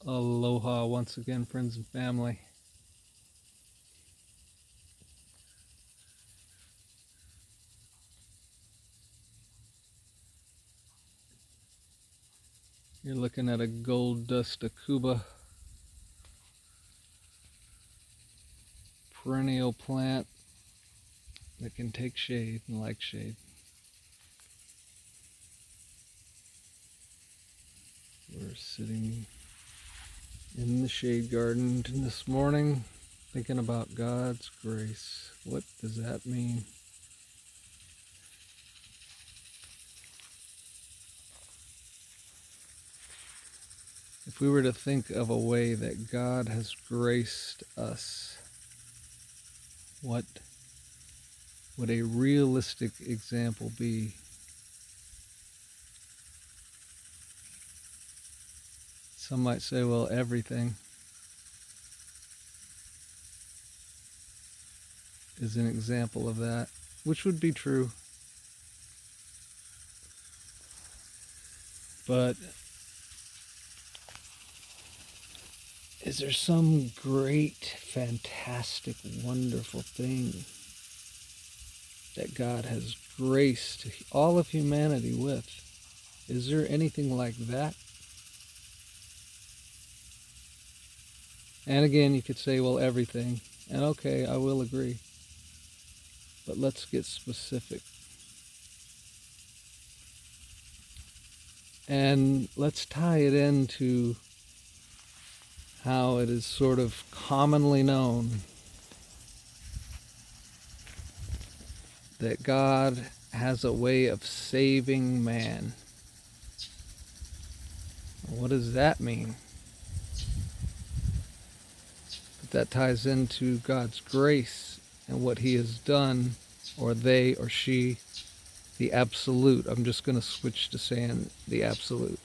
Aloha once again, friends and family. You're looking at a gold dust Akuba, perennial plant that can take shade and like shade. We're sitting in the shade garden this morning thinking about God's grace. What does that mean? If we were to think of a way that God has graced us, what would a realistic example be? Some might say, well, everything is an example of that, which would be true. But is there some great, fantastic, wonderful thing that God has graced all of humanity with? Is there anything like that? And again, you could say, well, everything. And okay, I will agree. But let's get specific. And let's tie it into how it is sort of commonly known that God has a way of saving man. What does that mean? But that ties into God's grace and what he has done, or they or she, the absolute. I'm just going to switch to saying the absolute.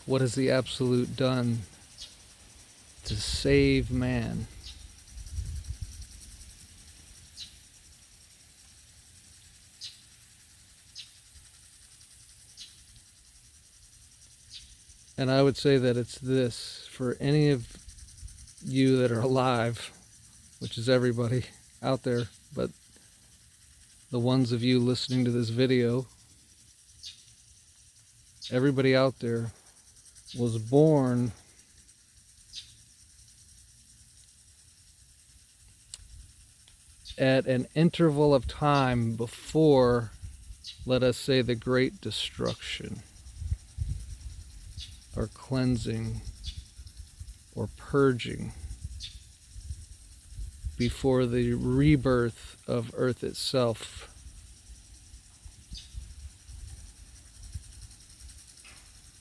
What has the absolute done to save man? And I would say that it's this: for any of you that are alive, which is everybody out there, but the ones of you listening to this video, everybody out there was born at an interval of time before, let us say, the Great Destruction, or cleansing, or purging, before the rebirth of Earth itself.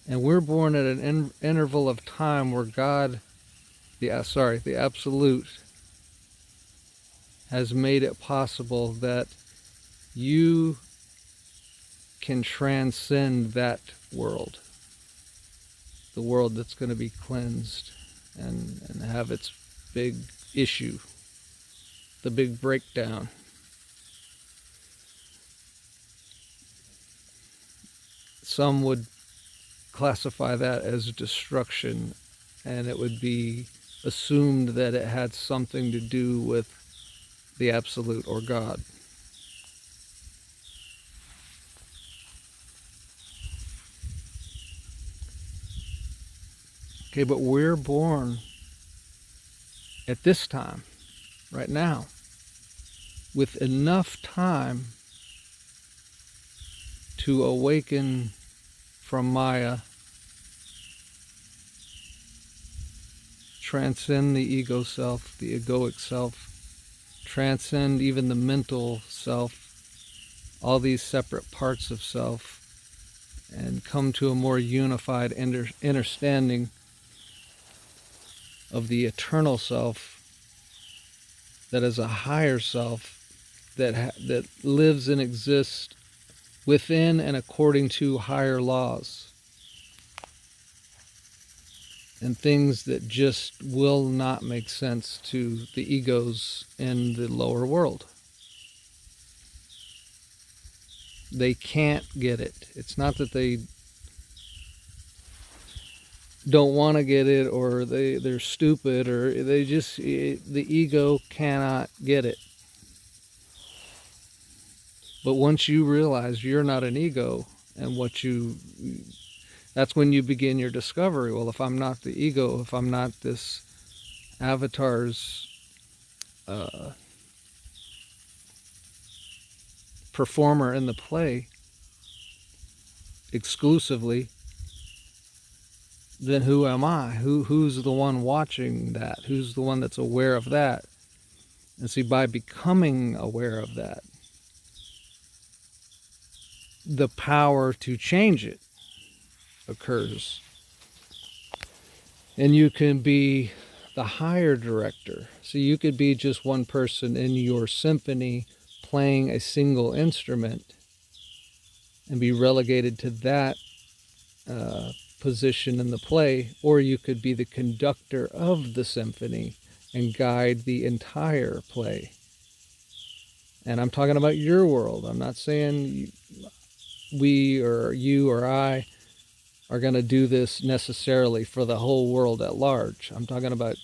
And we're born at an interval of time where God, the absolute, has made it possible that you can transcend that world, the world that's going to be cleansed and have its big issue, the big breakdown. Some would classify that as destruction, and it would be assumed that it had something to do with the absolute or God. Okay, but we're born at this time, right now, with enough time to awaken from Maya, transcend the ego self, the egoic self, transcend even the mental self, all these separate parts of self, and come to a more unified understanding of the eternal self that is a higher self that lives and exists within and according to higher laws, and things that just will not make sense to the egos in the lower world. They can't get it. It's not that don't want to get it, or they're stupid, or the ego cannot get it. But once you realize you're not an ego, and that's when you begin your discovery. Well, if I'm not the ego, if I'm not this avatar's performer in the play exclusively, then who am I? Who's the one watching that? Who's the one that's aware of that? And see, by becoming aware of that, the power to change it occurs. And you can be the higher director. So you could be just one person in your symphony playing a single instrument and be relegated to that position in the play, or you could be the conductor of the symphony and guide the entire play. And I'm talking about your world. I'm not saying we or you or I are going to do this necessarily for the whole world at large. I'm talking about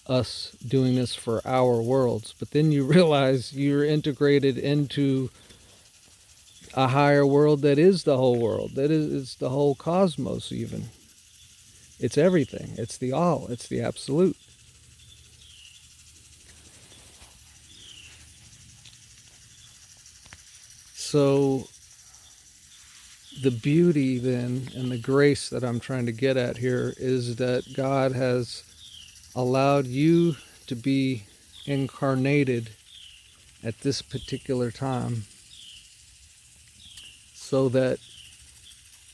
us doing this for our worlds. But then you realize you're integrated into a higher world that is the whole world, that is the whole cosmos even. It's everything. It's the all. It's the absolute. So the beauty then and the grace that I'm trying to get at here is that God has allowed you to be incarnated at this particular time so that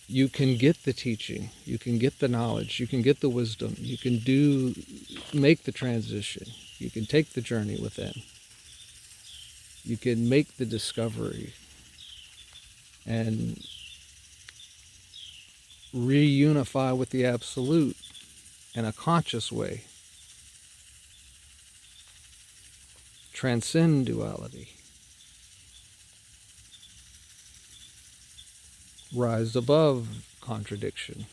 you can get the teaching, you can get the knowledge, you can get the wisdom, you can make the transition, you can take the journey within, you can make the discovery and reunify with the absolute in a conscious way, transcend duality, rise above contradiction,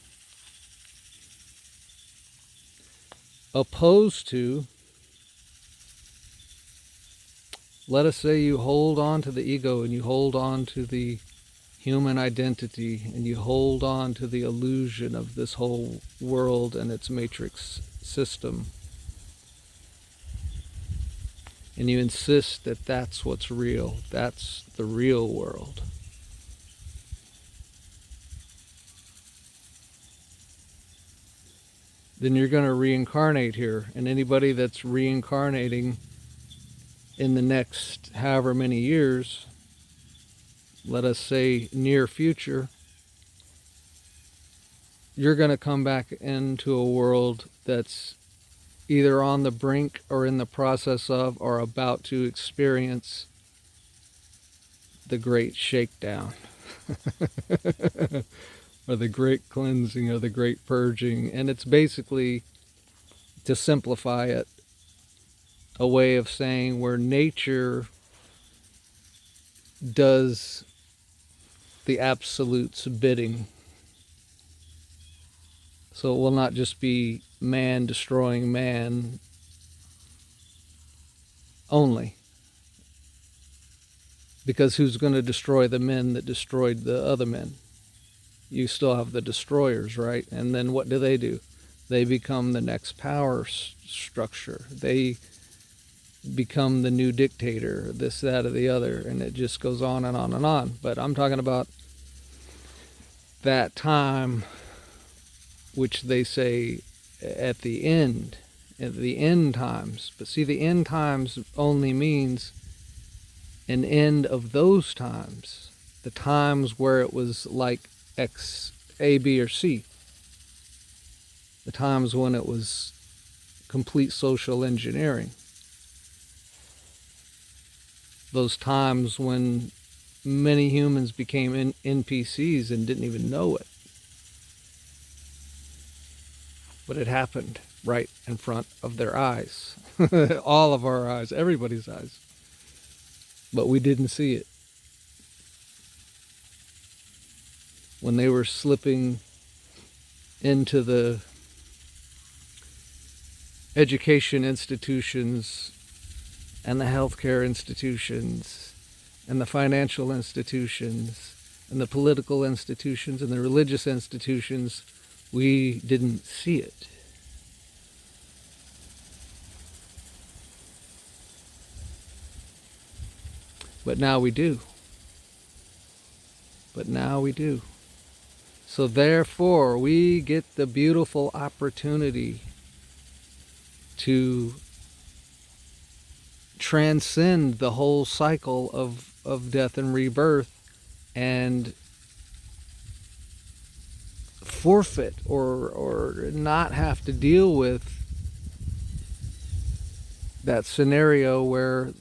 opposed to, let us say you hold on to the ego and you hold on to the human identity and you hold on to the illusion of this whole world and its matrix system, and you insist that that's what's real, that's the real world. Then you're going to reincarnate here, and anybody that's reincarnating in the next however many years, let us say near future, you're going to come back into a world that's either on the brink or in the process of or about to experience the Great Shakedown or the Great Cleansing or the Great Purging. And it's basically, to simplify it, a way of saying where nature does the absolute's bidding. So it will not just be man destroying man only. Because who's going to destroy the men that destroyed the other men? You still have the destroyers, right? And then what do? They become the next power structure. They become the new dictator, this, that, or the other, and it just goes on and on and on. But I'm talking about that time which they say at the end times. But see, the end times only means an end of those times, the times where it was like X, A, B, or C, the times when it was complete social engineering, those times when many humans became NPCs and didn't even know it. But it happened right in front of their eyes. All of our eyes, everybody's eyes. But we didn't see it. When they were slipping into the education institutions and the healthcare institutions and the financial institutions and the political institutions and the religious institutions, we didn't see it. But now we do. But now we do. So therefore, we get the beautiful opportunity to transcend the whole cycle of death and rebirth and forfeit or not have to deal with that scenario where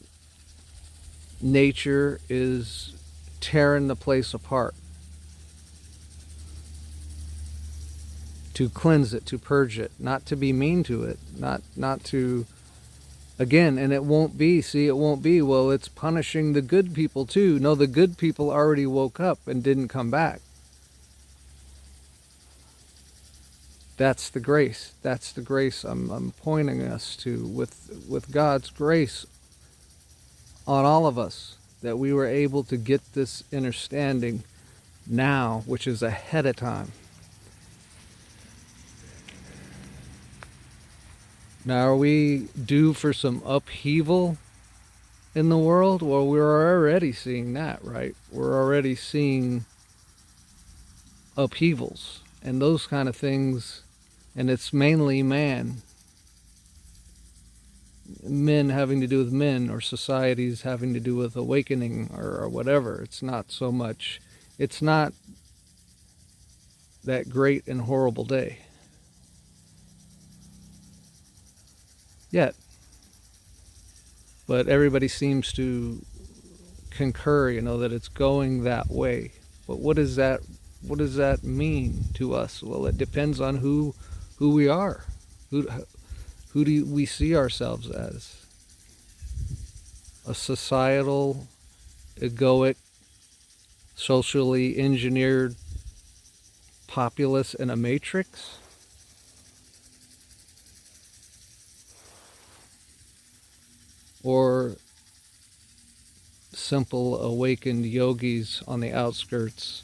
nature is tearing the place apart, to cleanse it, to purge it, not to be mean to it, not to, again, and it won't be, well, it's punishing the good people too. No, the good people already woke up and didn't come back. That's the grace. That's the grace I'm pointing us to, with God's grace on all of us, that we were able to get this understanding now, which is ahead of time. Now, are we due for some upheaval in the world? Well, we're already seeing that, right? We're already seeing upheavals and those kind of things, and it's mainly men having to do with men, or societies having to do with awakening, or whatever. It's not so much, it's not that great and horrible day yet, but everybody seems to concur, that it's going that way. But what does that mean to us? Well, it depends on who we are. Who do we see ourselves as? A societal, egoic, socially engineered populace in a matrix? Or simple awakened yogis on the outskirts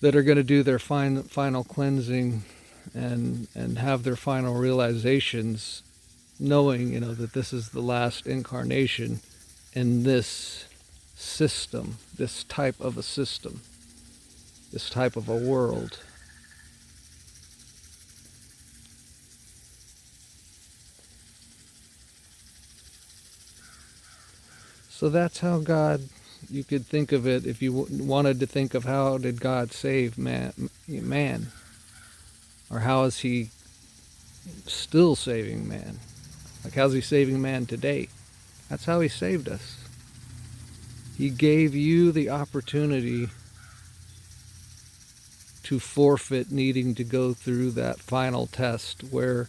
that are going to do their final cleansing and have their final realizations, knowing, that this is the last incarnation in this system, this type of a system, this type of a world. So that's how God, you could think of it, if you wanted to think of how did God save man, or how is he still saving man? Like, how's he saving man today? That's how he saved us. He gave you the opportunity to forfeit needing to go through that final test where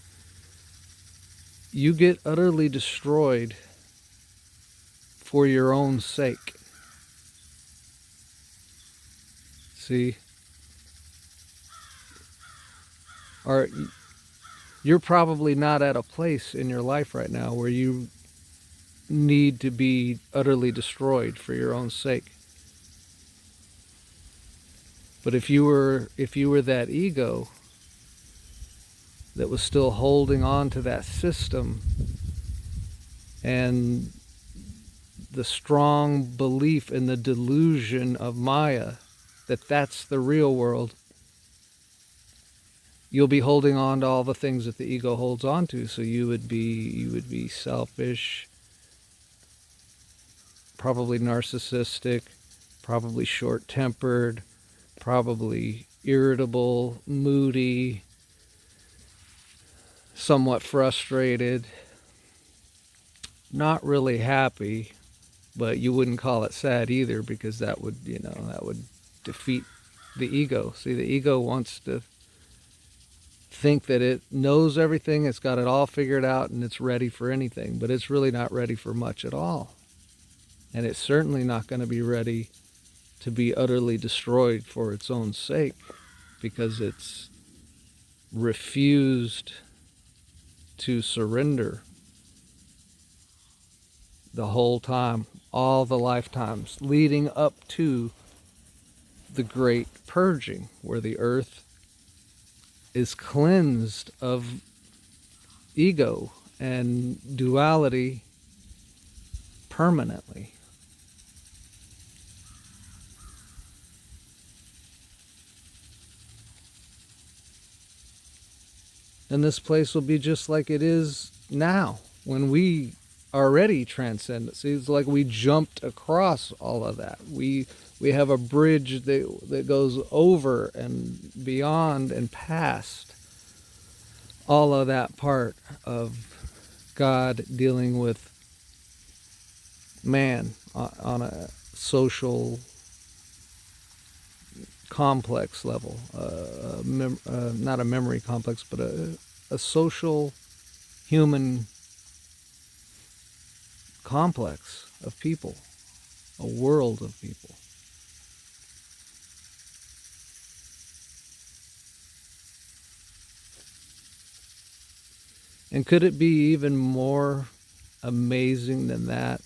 you get utterly destroyed for your own sake. See? Or you're probably not at a place in your life right now where you need to be utterly destroyed for your own sake. But if you were that ego that was still holding on to that system, and the strong belief in the delusion of Maya, that that's the real world, you'll be holding on to all the things that the ego holds on to. So you would be selfish, probably narcissistic, probably short-tempered, probably irritable, moody, somewhat frustrated, not really happy, but you wouldn't call it sad either, because that would defeat the ego. See, the ego wants to think that it knows everything, it's got it all figured out, and it's ready for anything, but it's really not ready for much at all. And it's certainly not going to be ready to be utterly destroyed for its own sake, because it's refused to surrender the whole time, all the lifetimes leading up to the great purging, where the earth is cleansed of ego and duality permanently. And this place will be just like it is now, when we already transcend it. See, it's like we jumped across all of that. We have a bridge that goes over and beyond and past all of that part of God dealing with man on a social complex level, not a memory complex, but a social human complex of people, a world of people. And could it be even more amazing than that?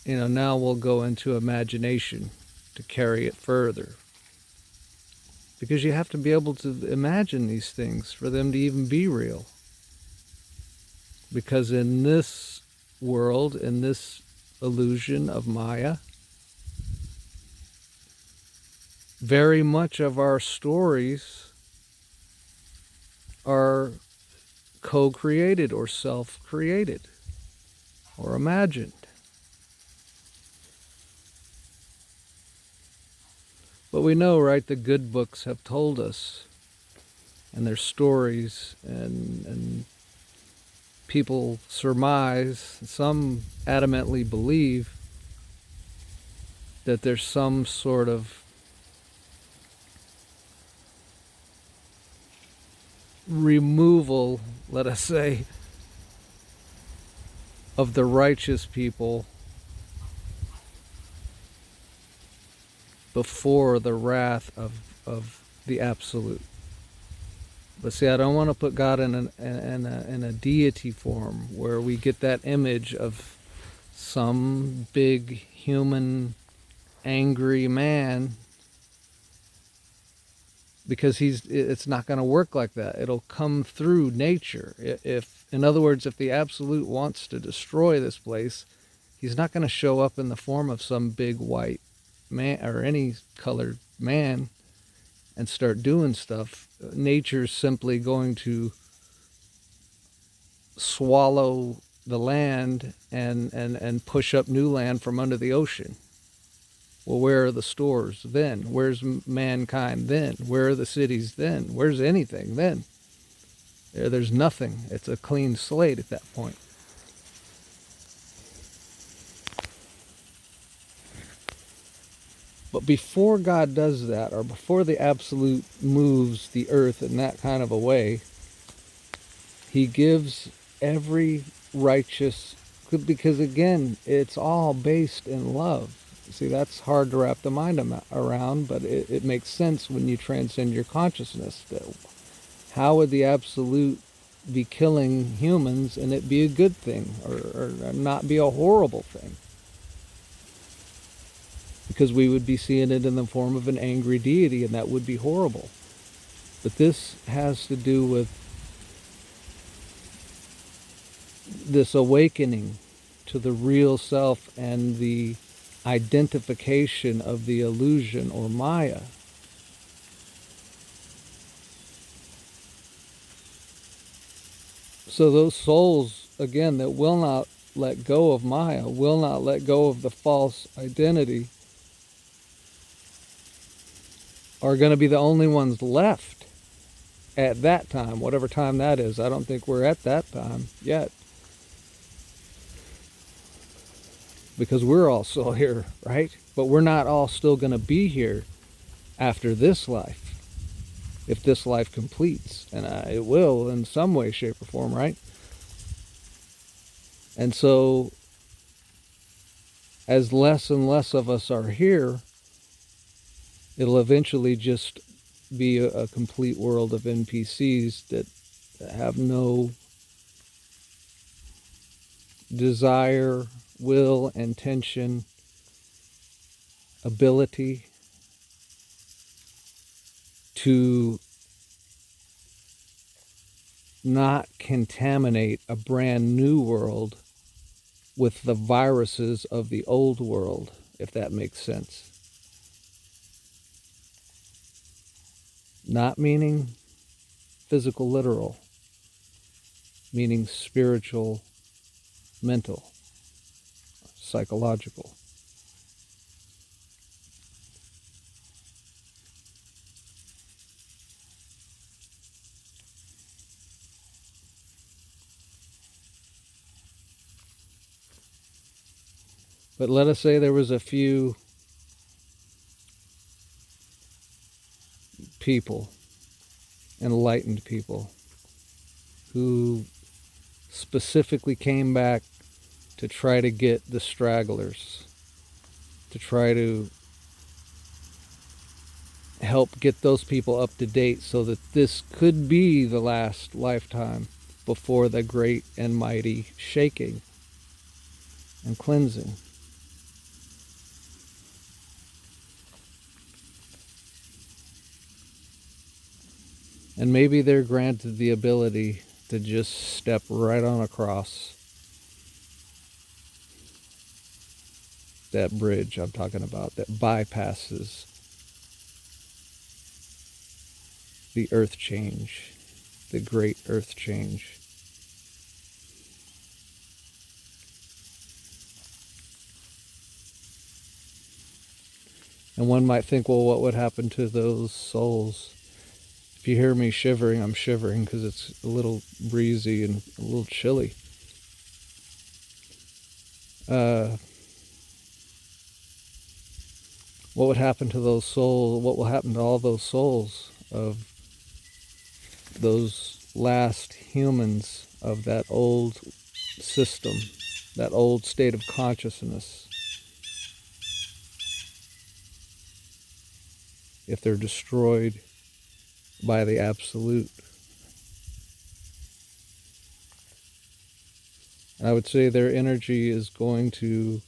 You know, now we'll go into imagination to carry it further. Because you have to be able to imagine these things for them to even be real. Because in this world, in this illusion of Maya, very much of our stories are co-created or self-created or imagined. But we know, right, the good books have told us, and their stories, and people surmise, some adamantly believe, that there's some sort of removal, let us say, of the righteous people before the wrath of the Absolute. But see, I don't want to put God in a deity form where we get that image of some big human angry man, because it's not going to work like that. It'll come through nature. If, in other words, if the Absolute wants to destroy this place, he's not going to show up in the form of some big white man or any colored man and start doing stuff. Nature's simply going to swallow the land and push up new land from under the ocean. Well, where are the stores then? Where's mankind then? Where are the cities then? Where's anything then? There's nothing. It's a clean slate at that point. But before God does that, or before the Absolute moves the earth in that kind of a way, he gives every righteous, because again, it's all based in love. See, that's hard to wrap the mind around, but it makes sense when you transcend your consciousness. How would the Absolute be killing humans and it be a good thing, or not be a horrible thing? Because we would be seeing it in the form of an angry deity, and that would be horrible. But this has to do with this awakening to the real self and the identification of the illusion or Maya. So those souls, again, that will not let go of Maya, will not let go of the false identity, are going to be the only ones left at that time, whatever time that is. I don't think we're at that time yet, because we're all still here, right? But we're not all still going to be here after this life, if this life completes. And it will in some way, shape, or form, right? And so, as less and less of us are here, it'll eventually just be a complete world of NPCs that have no desire, will, intention, ability to not contaminate a brand new world with the viruses of the old world, if that makes sense. Not meaning physical, literal, meaning spiritual, mental, psychological. But let us say there was a few people, enlightened people, who specifically came back to try to get the stragglers, to try to help get those people up to date so that this could be the last lifetime before the great and mighty shaking and cleansing. And maybe they're granted the ability to just step right on across that bridge I'm talking about that bypasses the earth change, the great earth change. And one might think, well, what would happen to those souls? If you hear me shivering, I'm shivering because it's a little breezy and a little chilly. What would happen to those souls? What will happen to all those souls of those last humans of that old system, that old state of consciousness, if they're destroyed by the absolute? I would say their energy is going to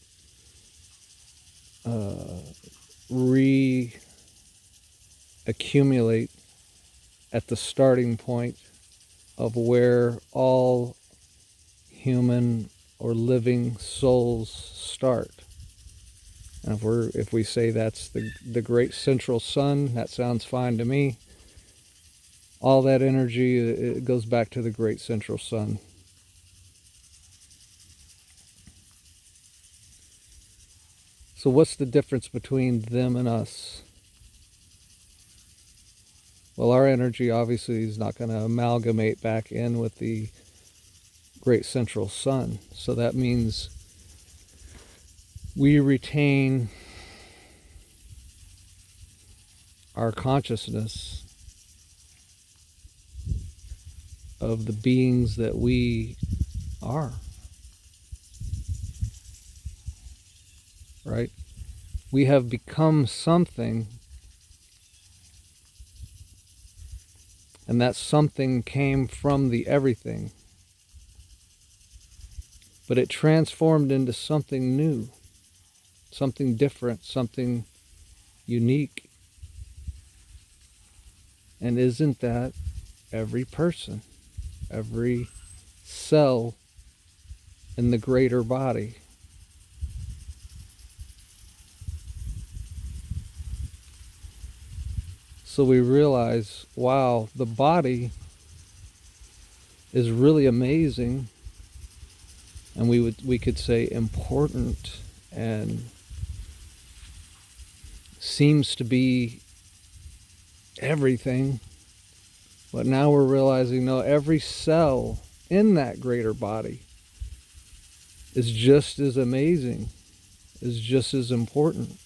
re-accumulate at the starting point of where all human or living souls start. And if we say that's the great central sun, that sounds fine to me. All that energy, it goes back to the great central sun. So what's the difference between them and us? Well, our energy obviously is not going to amalgamate back in with the great central sun. So that means we retain our consciousness of the beings that we are. Right? We have become something, and that something came from the everything. But it transformed into something new, something different, something unique. And isn't that every person, every cell in the greater body? So we realize, wow, the body is really amazing, and we could say important, and seems to be everything. But now we're realizing, no, every cell in that greater body is just as amazing, is just as important.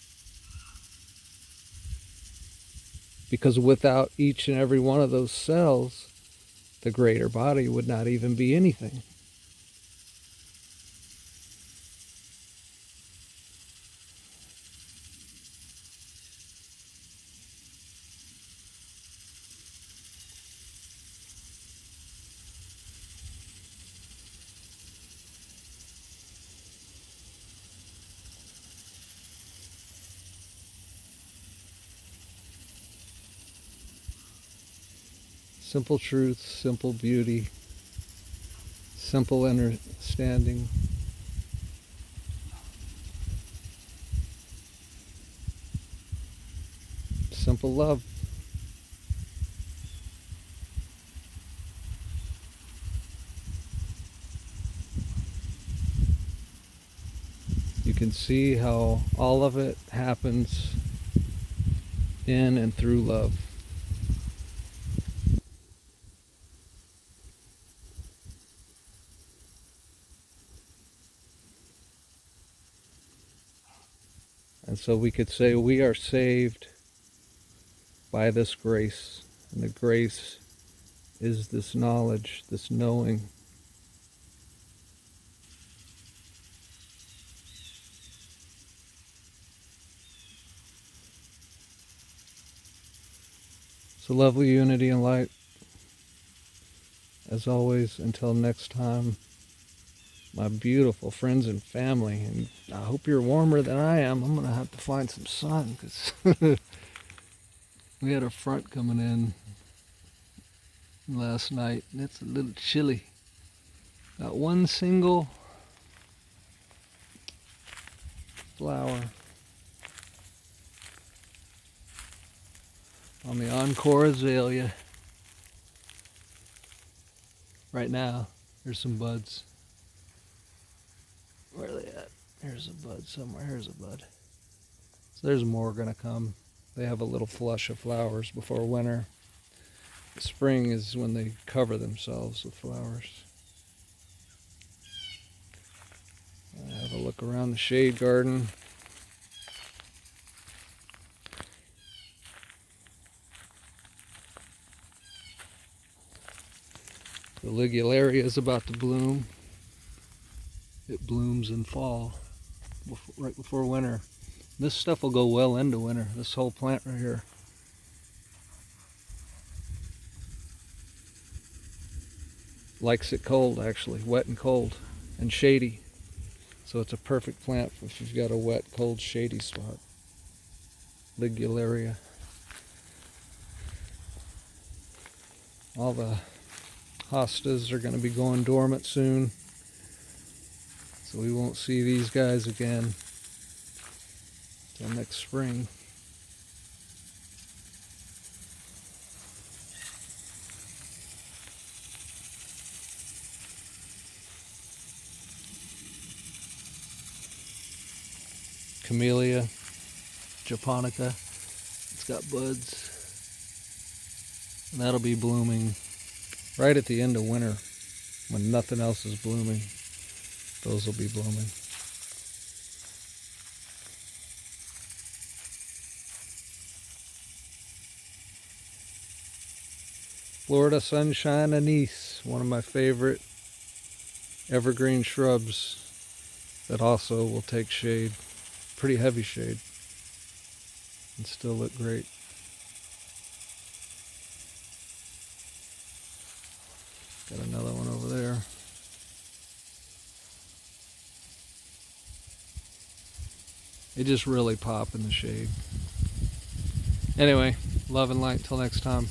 Because without each and every one of those cells, the greater body would not even be anything. Simple truth, simple beauty, simple understanding. Simple love. You can see how all of it happens in and through love. And so we could say we are saved by this grace. And the grace is this knowledge, this knowing. So lovely unity and light. As always, until next time, my beautiful friends and family, and I hope you're warmer than I am. I'm going to have to find some sun because we had a front coming in last night and it's a little chilly. Got one single flower on the Encore azalea. Right now, there's some buds. Where are they at? Here's a bud somewhere. Here's a bud. So there's more going to come. They have a little flush of flowers before winter. Spring is when they cover themselves with flowers. Have a look around the shade garden. The ligularia is about to bloom. It blooms in fall, right before winter. This stuff will go well into winter, this whole plant right here. Likes it cold, actually, wet and cold, and shady. So it's a perfect plant if you've got a wet, cold, shady spot. Ligularia. All the hostas are going to be going dormant soon. So we won't see these guys again until next spring. Camellia japonica, it's got buds. And that'll be blooming right at the end of winter when nothing else is blooming. Those will be blooming. Florida sunshine anise, one of my favorite evergreen shrubs that also will take shade, pretty heavy shade, and still look great. Got another one over there. They just really pop in the shade. Anyway, love and light till next time.